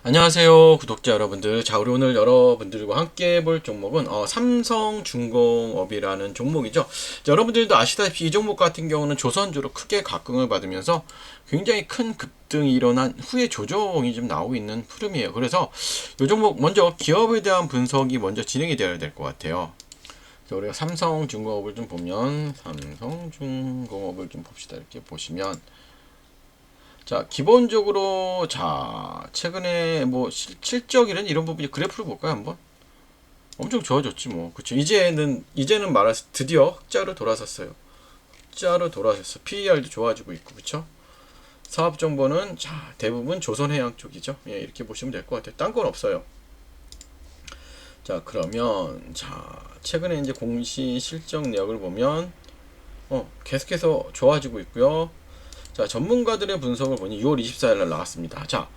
안녕하세요 구독자 여러분들. 자, 우리 오늘 여러분들과 함께 볼 종목은 삼성중공업이라는 종목이죠. 자, 여러분들도 아시다시피 이 종목 같은 경우는 조선주로 크게 각광을 받으면서 굉장히 큰 급등이 일어난 후에 조정이 좀 나오고 있는 흐름이에요. 그래서 이 종목 먼저 기업에 대한 분석이 먼저 진행이 되어야 될 것 같아요. 자, 우리가 삼성중공업을 좀 보면 삼성중공업을 좀 봅시다. 이렇게 보시면 자, 기본적으로, 자, 최근에 뭐, 실적이란 이런 부분이 그래프를 볼까요, 한번? 엄청 좋아졌지, 뭐. 그쵸. 이제는 말해서 드디어 흑자로 돌아섰어요. 흑자로 돌아섰어. PER도 좋아지고 있고, 그쵸? 사업 정보는, 자, 대부분 조선해양 쪽이죠. 예, 이렇게 보시면 될 것 같아요. 딴 건 없어요. 자, 그러면, 자, 최근에 이제 공시 실적 내역을 보면, 계속해서 좋아지고 있고요. 자, 전문가들의 분석을 보니 6월 24일 날 나왔습니다. 자,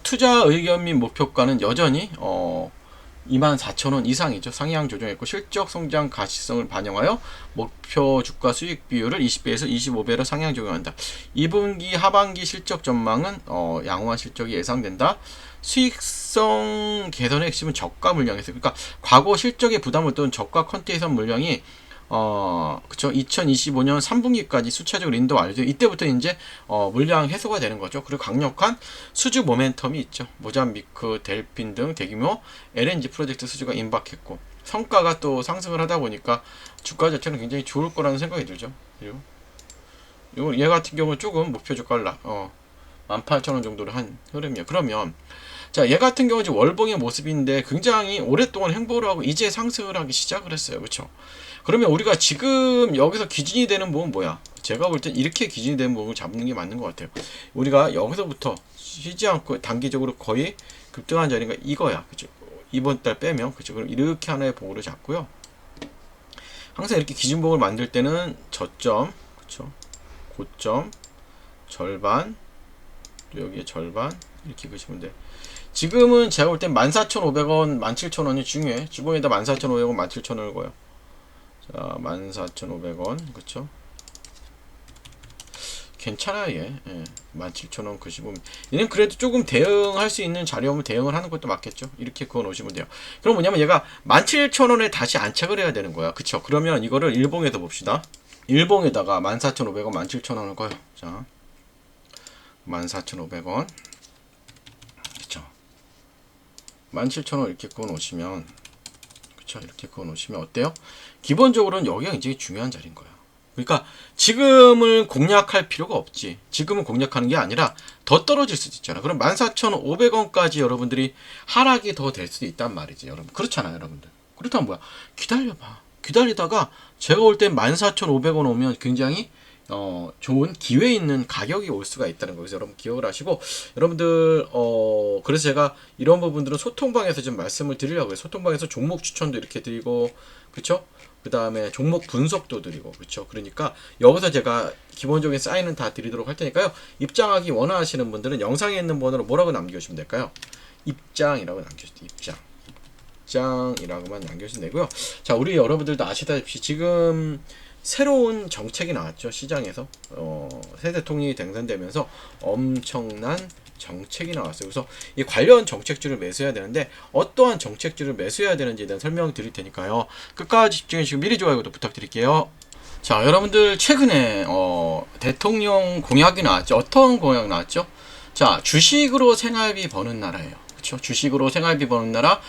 투자 의견 및 목표가는 여전히 24,000원 이상이죠. 상향 조정했고 실적 성장 가시성을 반영하여 목표 주가 수익 비율을 20배에서 25배로 상향 적용한다. 2분기 하반기 실적 전망은 양호한 실적이 예상된다. 수익성 개선의 핵심은 저가 물량에서, 그러니까 과거 실적의 부담을 둔 저가 컨테이션 물량이 그쵸. 2025년 3분기까지 수차적으로 인도 완료돼요. 이때부터 이제, 물량 해소가 되는 거죠. 그리고 강력한 수주 모멘텀이 있죠. 모잠비크, 델핀 등 대규모 LNG 프로젝트 수주가 임박했고, 성과가 또 상승을 하다 보니까 주가 자체는 굉장히 좋을 거라는 생각이 들죠. 그리고 얘 같은 경우는 조금 목표 주가를 18,000원 정도로 한 흐름이에요. 그러면, 자, 얘 같은 경우는 지금 월봉의 모습인데 굉장히 오랫동안 행보를 하고 이제 상승을 하기 시작을 했어요. 그렇죠? 그러면 우리가 지금 여기서 기준이 되는 부분은 뭐야? 제가 볼 땐 이렇게 기준이 되는 부분을 잡는 게 맞는 것 같아요. 우리가 여기서부터 쉬지 않고 단기적으로 거의 급등한 자리가 이거야. 그죠? 이번 달 빼면, 그죠? 그럼 이렇게 하나의 봉으로 잡고요. 항상 이렇게 기준봉을 만들 때는 저점, 그죠? 고점, 절반, 또 여기에 절반, 이렇게 그시면 돼. 지금은 제가 볼 땐 14,500원, 17,000원이 중요해. 주봉에다 14,500원, 17,000원을 거요. 자, 14,500원, 그쵸? 괜찮아요, 얘. 예. 17,000원 그시면. 얘는 그래도 조금 대응할 수 있는 자리오면 대응을 하는 것도 맞겠죠? 이렇게 그어 놓으시면 돼요. 그럼 뭐냐면 얘가 17,000원에 다시 안착을 해야 되는 거야. 그쵸? 그러면 이거를 일봉에서 봅시다. 일봉에다가 14,500원, 17,000원을 거요. 자, 14,500원. 그쵸? 17,000원 이렇게 그어 놓으시면, 그쵸? 이렇게 그어 놓으시면 어때요? 기본적으로는 여기가 굉장히 중요한 자리인 거야. 그러니까 지금을 공략할 필요가 없지. 지금은 공략하는 게 아니라 더 떨어질 수도 있잖아. 그럼 14,500원까지 여러분들이 하락이 더 될 수도 있단 말이지, 여러분. 그렇잖아요, 여러분들. 그렇다면 뭐야? 기다려봐. 기다리다가 제가 올 땐 14,500원 오면 굉장히 좋은 기회 있는 가격이 올 수가 있다는 거죠. 여러분 기억을 하시고, 여러분들 그래서 제가 이런 부분들은 소통방에서 좀 말씀을 드리려고 해요. 소통방에서 종목 추천도 이렇게 드리고, 그쵸? 그 다음에 종목 분석도 드리고, 그쵸? 그러니까 여기서 제가 기본적인 사인은 다 드리도록 할 테니까요. 입장하기 원하시는 분들은 영상에 있는 번호로 뭐라고 남겨주시면 될까요? 입장이라고 남겨주세요. 입장이라고만 남겨주시면 되고요. 자, 우리 여러분들도 아시다시피 지금 새로운 정책이 나왔죠. 시장에서 새 대통령이 당선되면서 엄청난 정책이 나왔어요. 그래서 이 관련 정책주를 매수해야 되는데 어떠한 정책주를 매수해야 되는지에 대한 설명을 드릴 테니까요. 끝까지 집중해 주시고 미리 좋아요도 부탁드릴게요. 자, 여러분들 최근에 대통령 공약이 나왔죠. 어떤 공약 나왔죠? 자, 주식으로 생활비 버는 나라예요. 그렇죠? 주식으로 생활비 버는 나라,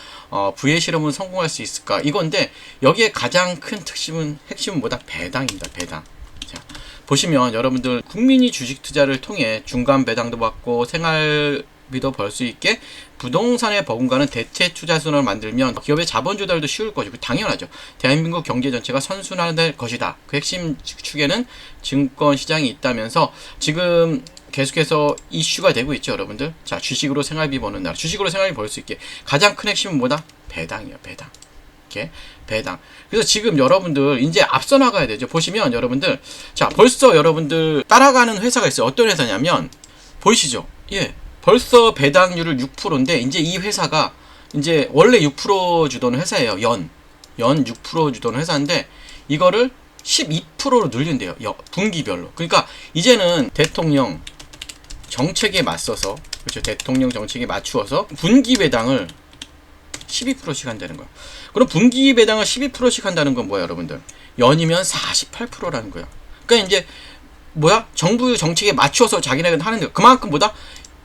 부의 실험은 성공할 수 있을까? 이건데 여기에 가장 큰 핵심은 뭐다? 배당입니다. 배당. 자, 보시면 여러분들 국민이 주식 투자를 통해 중간 배당도 받고 생활비도 벌 수 있게 부동산에 버금가는 대체 투자 수단을 만들면 기업의 자본 조달도 쉬울 것이고 당연하죠. 대한민국 경제 전체가 선순환될 것이다. 그 핵심 축에는 증권 시장이 있다면서 지금 계속해서 이슈가 되고 있죠, 여러분들. 자, 주식으로 생활비 버는 나라. 주식으로 생활비 벌 수 있게 가장 큰 핵심은 뭐다? 배당이에요, 배당. 이렇게 배당. 그래서 지금 여러분들 이제 앞서 나가야 되죠. 보시면 여러분들, 자, 벌써 여러분들 따라가는 회사가 있어요. 어떤 회사냐면 보이시죠? 예. 벌써 배당률을 6%인데 이제 이 회사가 이제 원래 6% 주던 회사예요. 연 6% 주던 회사인데 이거를 12%로 늘린대요. 분기별로. 그러니까 이제는 대통령 정책에 맞서서, 그렇죠, 대통령 정책에 맞추어서 분기 배당을 12%씩 한다는 거야. 그럼 분기 배당을 12%씩 한다는 건 뭐야, 여러분들? 연이면 48%라는 거야. 그러니까 이제 뭐야? 정부 정책에 맞춰서 자기네가 하는 거. 그만큼 보다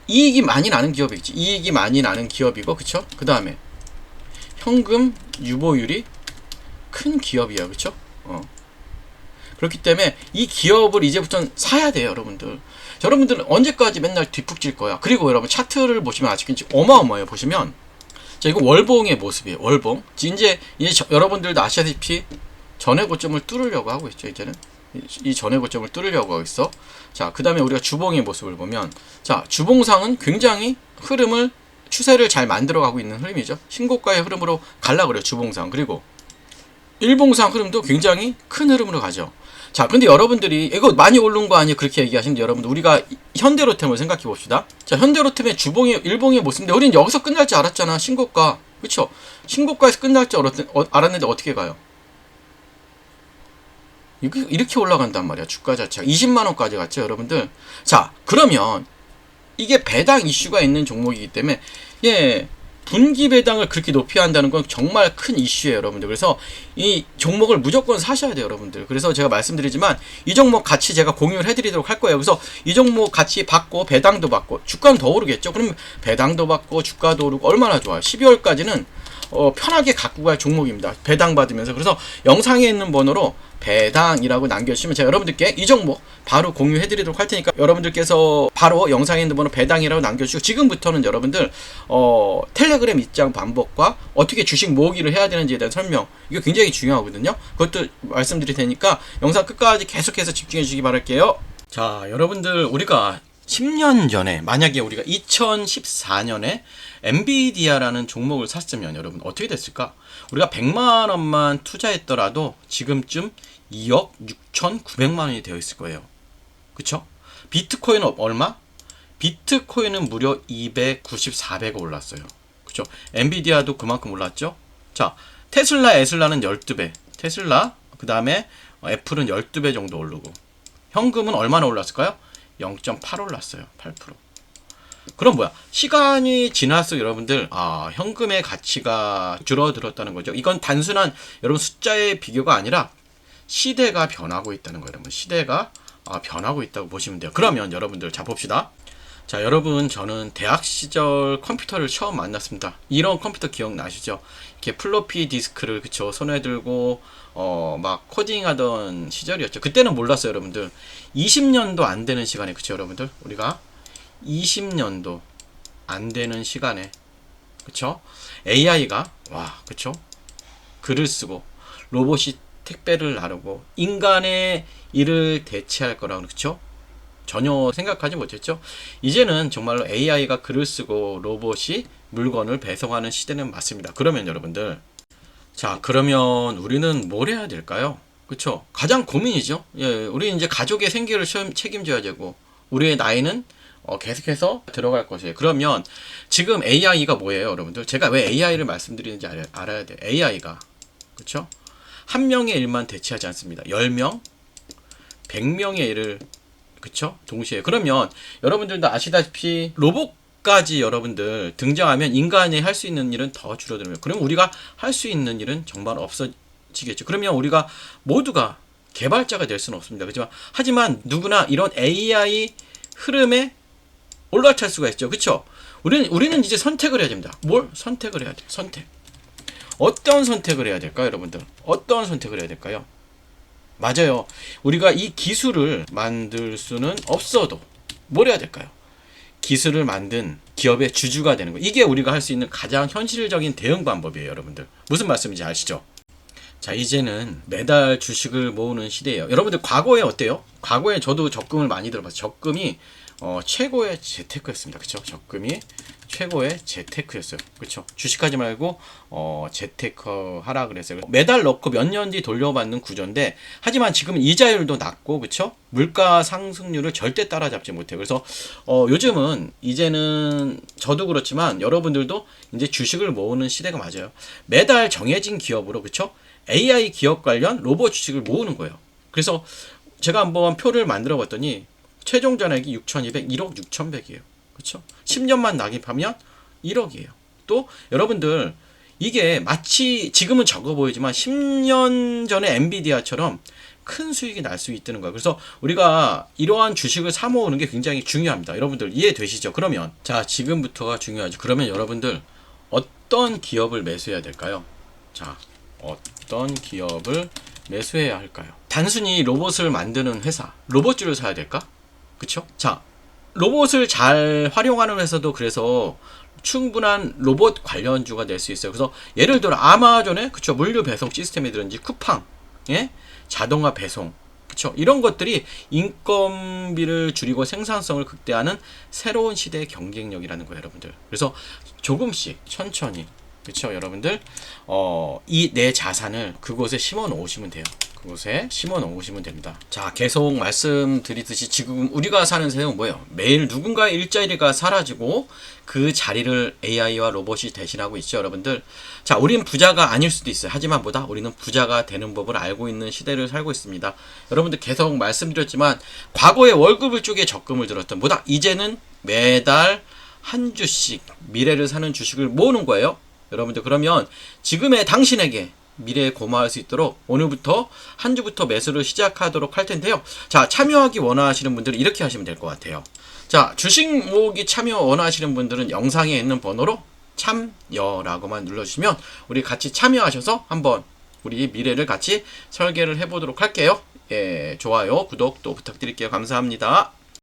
이익이 많이 나는 기업이겠지. 이익이 많이 나는 기업이고, 그쵸? 그 다음에 현금 유보율이 큰 기업이야, 그쵸? 그렇기 때문에 이 기업을 이제부터는 사야 돼요, 여러분들. 여러분들은 언제까지 맨날 뒷북질 거야. 그리고 여러분 차트를 보시면 아직까지 어마어마해요. 보시면 자, 이거 월봉의 모습이에요. 월봉. 이제 여러분들도 아시다시피 전의 고점을 뚫으려고 하고 있죠. 이제는 이 전의 고점을 뚫으려고 하고 있어. 자, 그 다음에 우리가 주봉의 모습을 보면, 자, 주봉상은 굉장히 흐름을, 추세를 잘 만들어가고 있는 흐름이죠. 신고가의 흐름으로 갈라 그래요, 주봉상. 그리고 일봉상 흐름도 굉장히 큰 흐름으로 가죠. 자, 근데 여러분들이 이거 많이 오른 거 아니에요? 그렇게 얘기하시는데, 여러분들 우리가 현대로템을 생각해 봅시다. 자, 현대로템의 주봉의 일봉의 모습인데 우리는 여기서 끝날 줄 알았잖아. 신고가, 그쵸? 신고가에서 끝날 줄 알았는데 어떻게 가요? 이렇게 올라간단 말이야. 주가 자체가 20만원까지 갔죠, 여러분들. 자, 그러면 이게 배당 이슈가 있는 종목이기 때문에, 예, 분기 배당을 그렇게 높이 한다는 건 정말 큰 이슈예요, 여러분들. 그래서 이 종목을 무조건 사셔야 돼요, 여러분들. 그래서 제가 말씀드리지만 이 종목 같이 제가 공유를 해드리도록 할 거예요. 그래서 이 종목 같이 받고 배당도 받고 주가는 더 오르겠죠. 그럼 배당도 받고 주가도 오르고 얼마나 좋아요. 12월까지는 편하게 갖고 갈 종목입니다. 배당 받으면서. 그래서 영상에 있는 번호로 배당이라고 남겨주시면 제가 여러분들께 이 종목 바로 공유해드리도록 할 테니까, 여러분들께서 바로 영상에 있는 번호 배당이라고 남겨주시고, 지금부터는 여러분들 텔레그램 입장 방법과 어떻게 주식 모으기를 해야 되는지에 대한 설명, 이거 굉장히 중요하거든요. 그것도 말씀드릴 테니까 영상 끝까지 계속해서 집중해 주시기 바랄게요. 자, 여러분들 우리가 10년 전에, 만약에 우리가 2014년에 엔비디아라는 종목을 샀으면 여러분 어떻게 됐을까? 우리가 100만원만 투자했더라도 지금쯤 2억 6,900만원이 되어 있을 거예요. 그쵸? 비트코인은 얼마? 비트코인은 무려 294배가 올랐어요. 그쵸? 엔비디아도 그만큼 올랐죠? 자, 테슬라, 에슬라는 12배. 테슬라, 그 다음에 애플은 12배 정도 오르고, 현금은 얼마나 올랐을까요? 0.8 올랐어요. 8%. 그럼 뭐야? 시간이 지날수록 여러분들, 현금의 가치가 줄어들었다는 거죠. 이건 단순한 여러분 숫자의 비교가 아니라 시대가 변하고 있다는 거예요. 여러분, 시대가 변하고 있다고 보시면 돼요. 그러면 여러분들, 자 봅시다. 자, 여러분, 저는 대학 시절 컴퓨터를 처음 만났습니다. 이런 컴퓨터 기억나시죠? 이렇게 플로피 디스크를, 그쵸, 손에 들고 막 코딩하던 시절이었죠. 그때는 몰랐어요, 여러분들. 20년도 안 되는 시간에, 그쵸, 여러분들? 우리가 20년도 안 되는 시간에, 그쵸? AI가, 그쵸? 글을 쓰고, 로봇이 택배를 나르고, 인간의 일을 대체할 거라고, 그쵸? 전혀 생각하지 못했죠. 이제는 정말로 AI가 글을 쓰고 로봇이 물건을 배송하는 시대는 맞습니다. 그러면 여러분들, 자, 그러면 우리는 뭘 해야 될까요? 그쵸? 가장 고민이죠. 예, 우리 이제 가족의 생계를 책임져야 되고, 우리의 나이는 계속해서 들어갈 것이에요. 그러면 지금 AI가 뭐예요, 여러분들? 제가 왜 AI를 말씀드리는지 알아야 돼요. AI가, 그쵸? 한 명의 일만 대체하지 않습니다. 10명, 100명의 일을, 그쵸? 동시에. 그러면 여러분들도 아시다시피 로봇까지 여러분들 등장하면 인간이 할 수 있는 일은 더 줄어들면, 그럼 우리가 할 수 있는 일은 정말 없어지겠죠. 그러면 우리가 모두가 개발자가 될 수는 없습니다. 그렇지만 하지만 누구나 이런 AI 흐름에 올라탈 수가 있죠. 그쵸? 우리는 이제 선택을 해야 됩니다. 뭘 선택을 해야 돼요? 선택. 어떤 선택을 해야 될까요, 여러분들? 어떤 선택을 해야 될까요? 맞아요. 우리가 이 기술을 만들 수는 없어도 뭘 해야 될까요? 기술을 만든 기업의 주주가 되는 거. 이게 우리가 할 수 있는 가장 현실적인 대응 방법이에요, 여러분들. 무슨 말씀인지 아시죠? 자, 이제는 매달 주식을 모으는 시대예요. 여러분들 과거에 어때요? 과거에 저도 적금을 많이 들어봤어요. 적금이 최고의 재테크였습니다. 그쵸? 적금이 최고의 재테크였어요. 그쵸? 주식하지 말고 재테크 하라 그랬어요. 매달 넣고 몇 년 뒤 돌려받는 구조인데, 하지만 지금은 이자율도 낮고, 그쵸? 물가 상승률을 절대 따라잡지 못해요. 그래서 요즘은 이제는 저도 그렇지만 여러분들도 이제 주식을 모으는 시대가 맞아요. 매달 정해진 기업으로, 그쵸? AI 기업 관련 로봇 주식을 모으는 거예요. 그래서 제가 한번 표를 만들어 봤더니 최종 잔액이 6,200, 1억 6,100이에요. 그쵸? 10년만 낙입하면 1억이에요. 또 여러분들 이게 마치 지금은 적어 보이지만 10년 전에 엔비디아처럼 큰 수익이 날 수 있다는 거예요. 그래서 우리가 이러한 주식을 사 모으는 게 굉장히 중요합니다. 여러분들 이해되시죠? 그러면 자, 지금부터가 중요하죠. 그러면 여러분들 어떤 기업을 매수해야 될까요? 자, 어떤 기업을 매수해야 할까요? 단순히 로봇을 만드는 회사, 로봇주를 사야 될까? 그쵸? 자, 로봇을 잘 활용하는 회사도 그래서 충분한 로봇 관련주가 될 수 있어요. 그래서 예를 들어 아마존의 그쵸, 물류 배송 시스템이든지 쿠팡, 예? 자동화 배송, 그쵸, 이런 것들이 인건비를 줄이고 생산성을 극대화하는 새로운 시대의 경쟁력이라는 거예요, 여러분들. 그래서 조금씩 천천히, 그쵸, 여러분들 이 내 자산을 그곳에 심어 놓으시면 돼요. 그곳에 심어 놓으시면 됩니다. 자, 계속 말씀드리듯이 지금 우리가 사는 세상은 뭐예요? 매일 누군가의 일자리가 사라지고 그 자리를 AI와 로봇이 대신하고 있죠, 여러분들. 자, 우리는 부자가 아닐 수도 있어요. 하지만 뭐다? 우리는 부자가 되는 법을 알고 있는 시대를 살고 있습니다. 여러분들 계속 말씀드렸지만 과거에 월급을 쪽에 적금을 들었던 뭐다? 이제는 매달 한 주씩 미래를 사는 주식을 모으는 거예요. 여러분들 그러면 지금의 당신에게 미래에 고마울 수 있도록 오늘부터 한 주부터 매수를 시작하도록 할 텐데요. 자, 참여하기 원하시는 분들은 이렇게 하시면 될 것 같아요. 자, 주식 모으기 참여 원하시는 분들은 영상에 있는 번호로 참여라고만 눌러주시면 우리 같이 참여하셔서 한번 우리 미래를 같이 설계를 해보도록 할게요. 예, 좋아요, 구독 또 부탁드릴게요. 감사합니다.